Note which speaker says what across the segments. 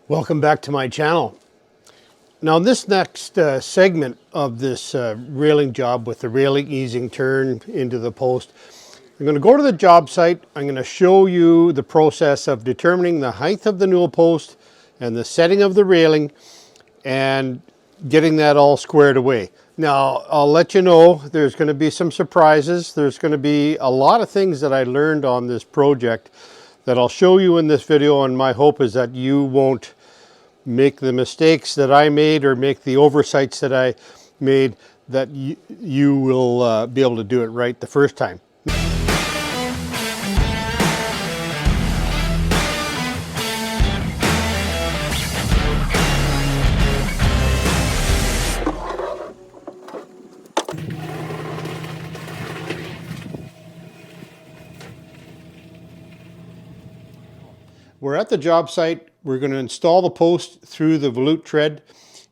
Speaker 1: Welcome back to my channel. Now this next segment of this railing job with the railing easing turn into the post, I'm going to go to the job site. I'm going to show you the process of determining the height of the newel post and the setting of the railing and getting that all squared away. Now I'll let you know there's going to be some surprises. There's going to be a lot of things that I learned on this project that I'll show you in this video, and my hope is that you won't make the mistakes that I made or make the oversights that I made, that you will be able to do it right the first time. We're at the job site. We're going to install the post through the volute tread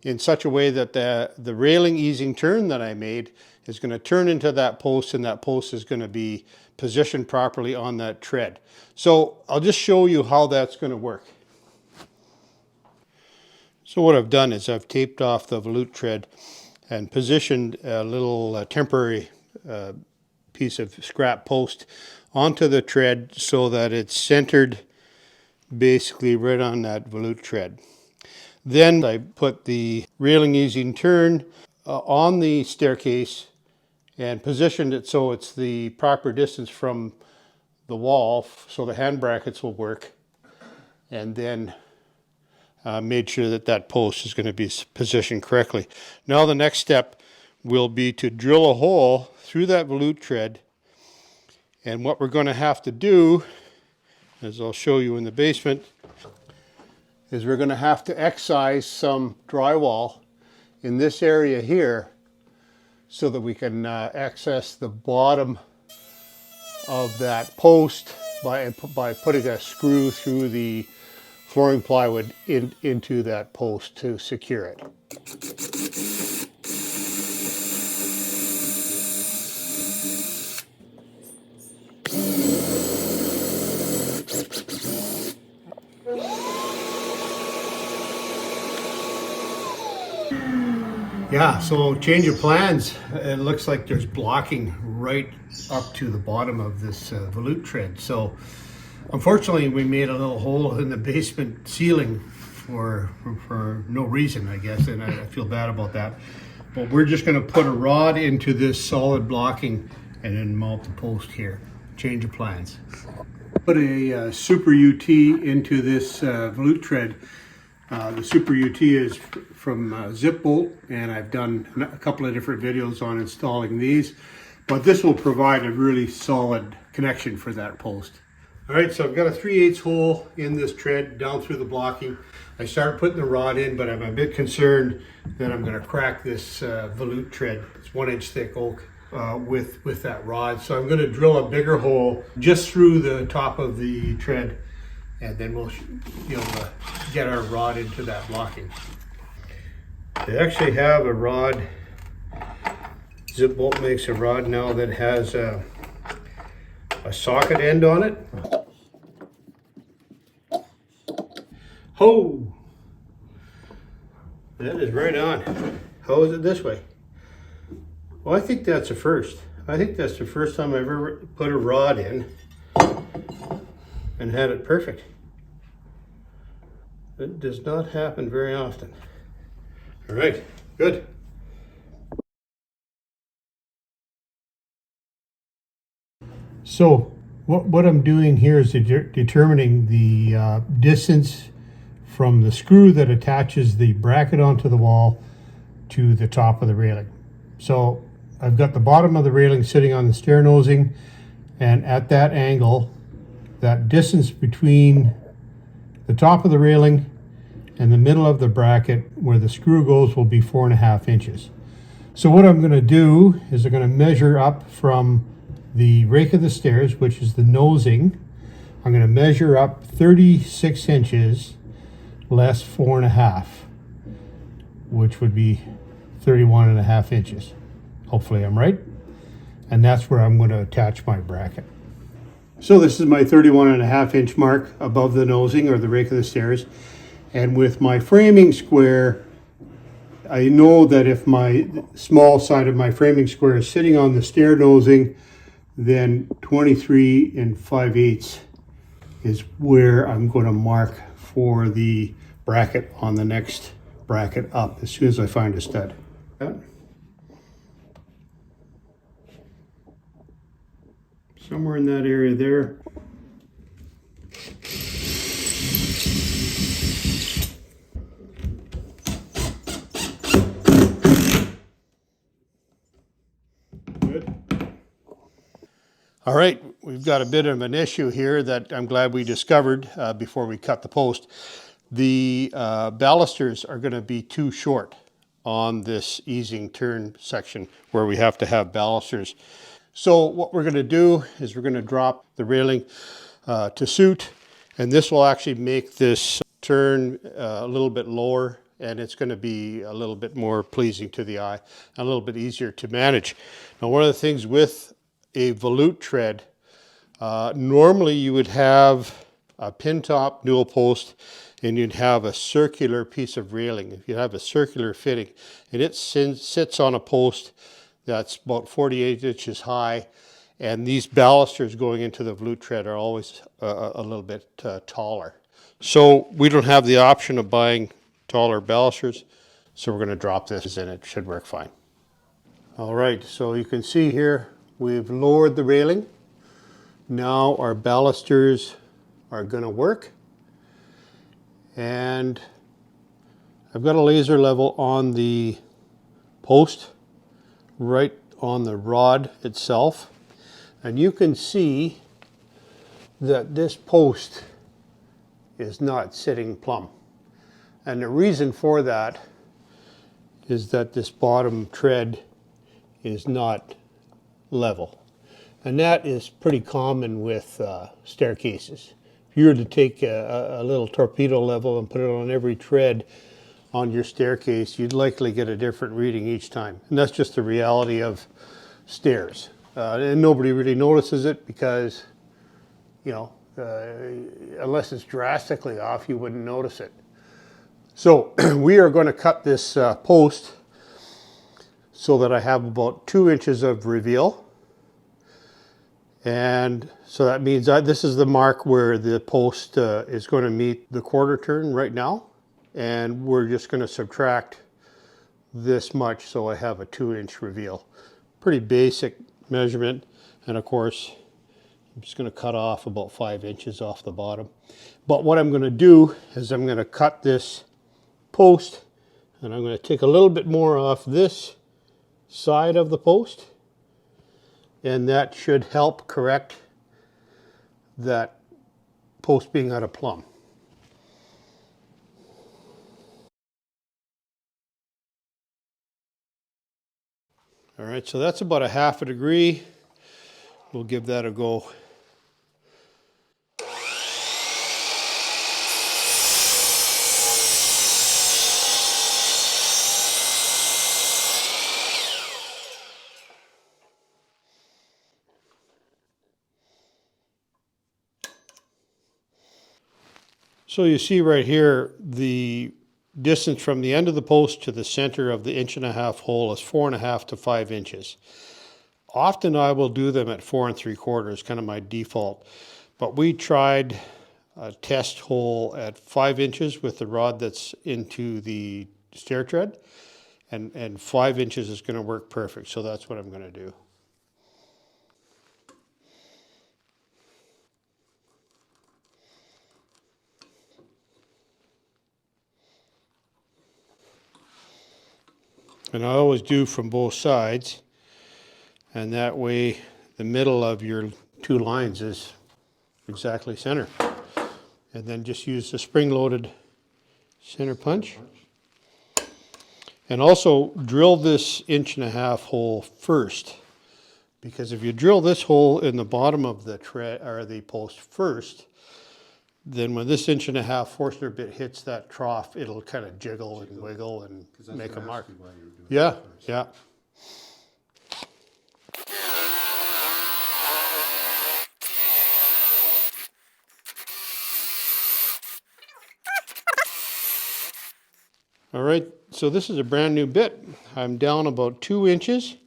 Speaker 1: in such a way that the railing easing turn that I made is going to turn into that post, and that post is going to be positioned properly on that tread. So I'll just show you how that's going to work. So what I've done is I've taped off the volute tread and positioned a little temporary piece of scrap post onto the tread so that it's centered basically right on that volute tread. Then I put the railing easing turn on the staircase and positioned it so it's the proper distance from the wall so the hand brackets will work, and then made sure that that post is going to be positioned correctly. Now the next step will be to drill a hole through that volute tread, and what we're going to have to do, as I'll show you in the basement, is we're going to have to excise some drywall in this area here so that we can access the bottom of that post by putting a screw through the flooring plywood into that post to secure it. Yeah, so change of plans. It looks like there's blocking right up to the bottom of this volute tread. So unfortunately we made a little hole in the basement ceiling for no reason, I guess, and I feel bad about that. But we're just going to put a rod into this solid blocking and then mount the post here. Change of plans. Put a Super UT into this volute tread. The Super UT is from Zip Bolt, and I've done a couple of different videos on installing these, but this will provide a really solid connection for that post. All right, so I've got a 3/8 hole in this tread down through the blocking. I started putting the rod in, but I'm a bit concerned that I'm going to crack this volute tread. It's 1-inch thick oak with that rod. So I'm going to drill a bigger hole just through the top of the tread, and then we'll be able to get our rod into that blocking. They actually have a rod. Zip Bolt makes a rod now that has a socket end on it. Ho! That is right on. How is it this way? Well, I think that's a first. I think that's the first time I've ever put a rod in and had it perfect. It does not happen very often. All right, good. So what I'm doing here is determining the distance from the screw that attaches the bracket onto the wall to the top of the railing. So I've got the bottom of the railing sitting on the stair nosing, and at that angle, that distance between the top of the railing and the middle of the bracket where the screw goes will be 4.5 inches. So what I'm going to do is I'm going to measure up from the rake of the stairs, which is the nosing. I'm going to measure up 36 inches less 4.5, which would be 31.5 inches. Hopefully I'm right. And that's where I'm going to attach my bracket. So this is my 31.5 inch mark above the nosing or the rake of the stairs. And with my framing square, I know that if my small side of my framing square is sitting on the stair nosing, then 23 5/8 is where I'm going to mark for the bracket on the next bracket up as soon as I find a stud. Somewhere in that area there. Good. All right, we've got a bit of an issue here that I'm glad we discovered before we cut the post. The balusters are going to be too short on this easing turn section where we have to have balusters. So what we're going to do is we're going to drop the railing to suit, and this will actually make this turn a little bit lower, and it's going to be a little bit more pleasing to the eye and a little bit easier to manage. Now, one of the things with a volute tread, normally you would have a pin top Newel post and you'd have a circular piece of railing. If you have a circular fitting, and it sits on a post that's about 48 inches high, and these balusters going into the volute tread are always a little bit taller. So we don't have the option of buying taller balusters, so we're going to drop this and it should work fine. All right, so you can see here we've lowered the railing. Now our balusters are going to work, and I've got a laser level on the post right on the rod itself, and you can see that this post is not sitting plumb, and the reason for that is that this bottom tread is not level, and that is pretty common with staircases. If you were to take a little torpedo level and put it on every tread on your staircase, you'd likely get a different reading each time, and that's just the reality of stairs. And nobody really notices it because, you know, unless it's drastically off, you wouldn't notice it. So we are going to cut this post so that I have about 2 inches of reveal. And so that means that this is the mark where the post is going to meet the quarter turn right now. And we're just going to subtract this much so I have a 2-inch reveal. Pretty basic measurement. And of course, I'm just going to cut off about 5 inches off the bottom. But what I'm going to do is I'm going to cut this post, and I'm going to take a little bit more off this side of the post, and that should help correct that post being out of plumb. All right, so that's about a 1/2 degree. We'll give that a go. So you see right here, the distance from the end of the post to the center of the 1.5-inch hole is 4.5 to 5 inches. Often I will do them at 4 3/4, kind of my default. But we tried a test hole at 5 inches with the rod that's into the stair tread, and 5 inches is going to work perfect. So that's what I'm going to do. And I always do from both sides, and that way the middle of your 2 lines is exactly center. And then just use the spring-loaded center punch. And also drill this 1.5-inch hole first, because if you drill this hole in the bottom of the tread or the post first, then when this 1.5-inch Forstner bit hits that trough, it'll kind of jiggle and wiggle and make a mark. Yeah, yeah. All right, so this is a brand new bit. I'm down about 2 inches,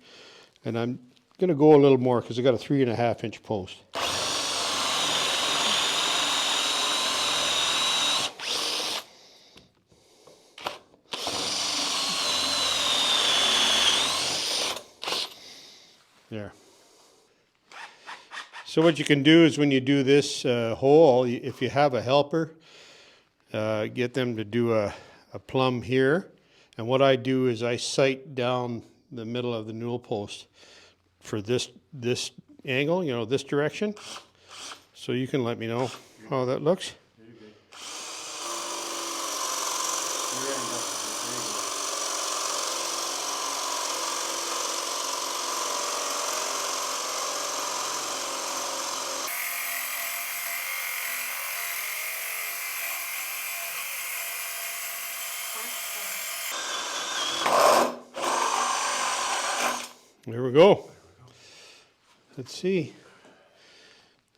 Speaker 1: and I'm gonna go a little more because I got a 3.5 inch post. There. So what you can do is when you do this hole, if you have a helper, get them to do a plumb here. And what I do is I sight down the middle of the newel post for this angle, you know, this direction. So you can let me know how that looks. There we go. Let's see.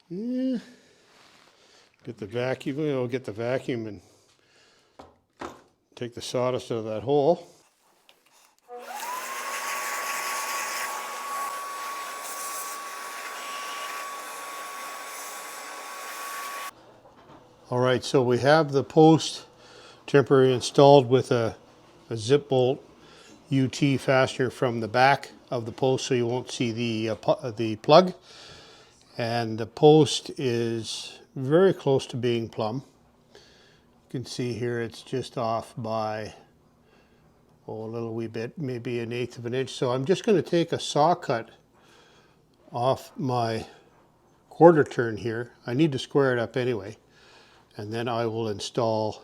Speaker 1: Yeah. Get the vacuum, you know, get the vacuum and take the sawdust out of that hole. All right, so we have the post temporarily installed with a zip bolt UT fastener from the back of the post, so you won't see the plug. And the post is very close to being plumb. You can see here it's just off by a little wee bit, maybe 1/8 of an inch. So I'm just going to take a saw cut off my quarter turn here. I need to square it up anyway, and then I will install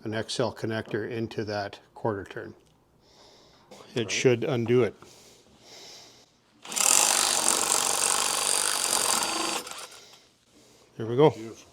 Speaker 1: an XL connector into that quarter turn. It should undo it. There we go. Beautiful.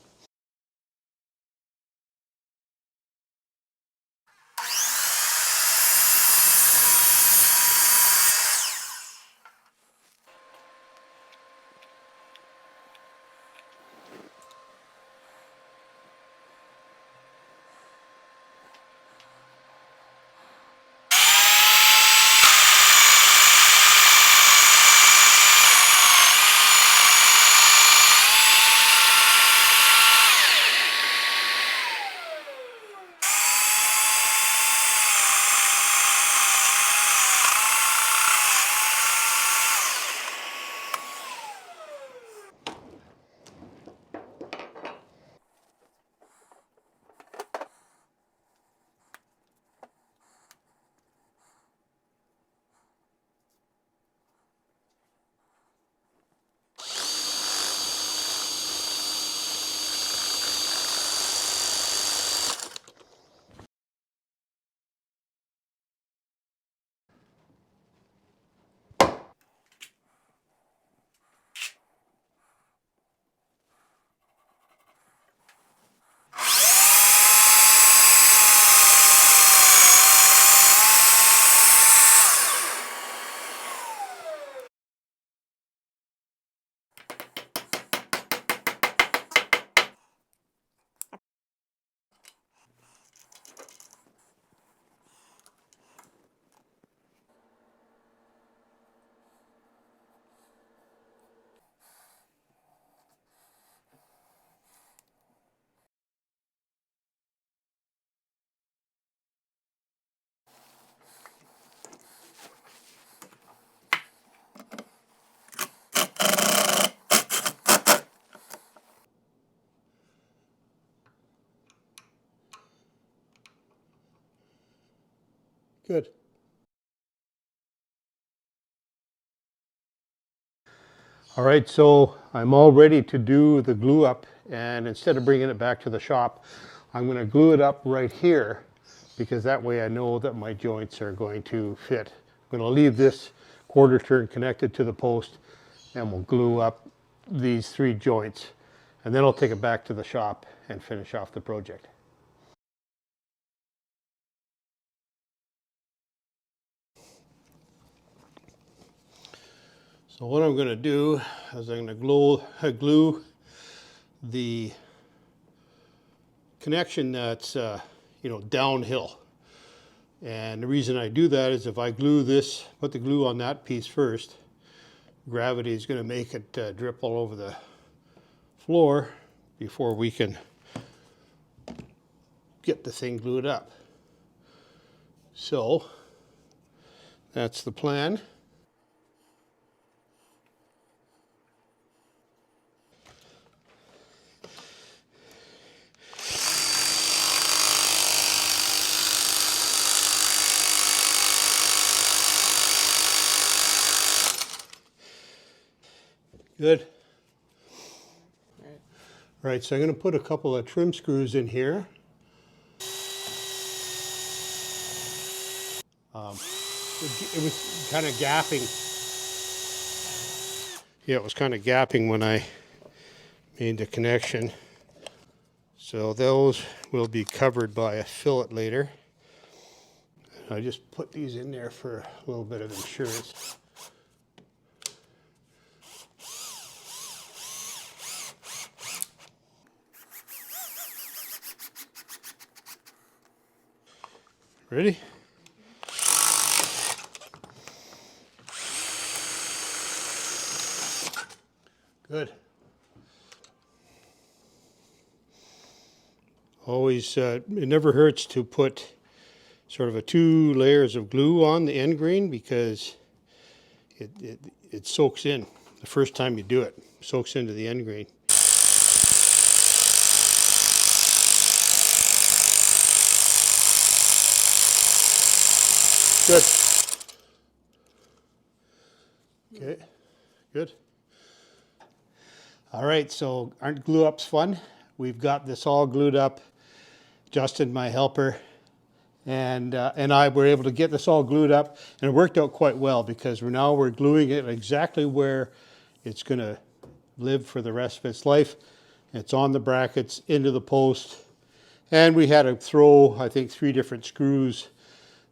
Speaker 1: Good. All right, so I'm all ready to do the glue up, and instead of bringing it back to the shop, I'm going to glue it up right here, because that way I know that my joints are going to fit. I'm going to leave this quarter turn connected to the post, and we'll glue up these 3 joints, and then I'll take it back to the shop and finish off the project. So what I'm going to do is I'm going to glue the connection that's you know, downhill. And the reason I do that is if I glue this, put the glue on that piece first, gravity is going to make it drip all over the floor before we can get the thing glued up. So that's the plan. Good. All right, so I'm going to put a couple of trim screws in here. It was kind of gapping. Yeah, it was kind of gapping when I made the connection. So those will be covered by a fillet later. I just put these in there for a little bit of insurance. Ready? Good. Always, it never hurts to put sort of 2 layers of glue on the end grain because it soaks in the first time you do it. Soaks into the end grain. Good. Okay, good. All right, so aren't glue ups fun? We've got this all glued up. Justin, my helper, and I were able to get this all glued up, and it worked out quite well because we're gluing it exactly where it's going to live for the rest of its life. It's on the brackets, into the post, and we had to throw, I think, 3 different screws,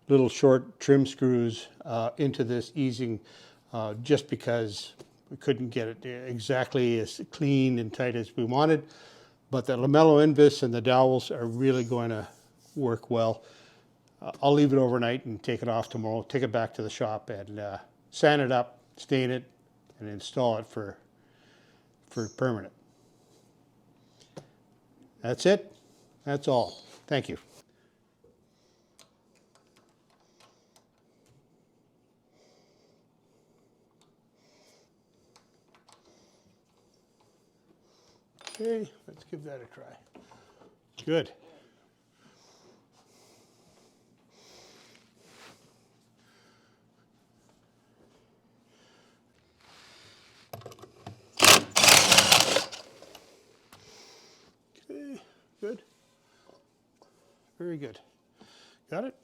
Speaker 1: little short trim screws, into this easing, just because we couldn't get it exactly as clean and tight as we wanted. But the lamello invis and the dowels are really going to work well. I'll leave it overnight and take it off tomorrow, take it back to the shop and sand it up, stain it, and install it for permanent. That's it. That's all. Thank you. Okay, let's give that a try. Good. Okay, good. Very good. Got it?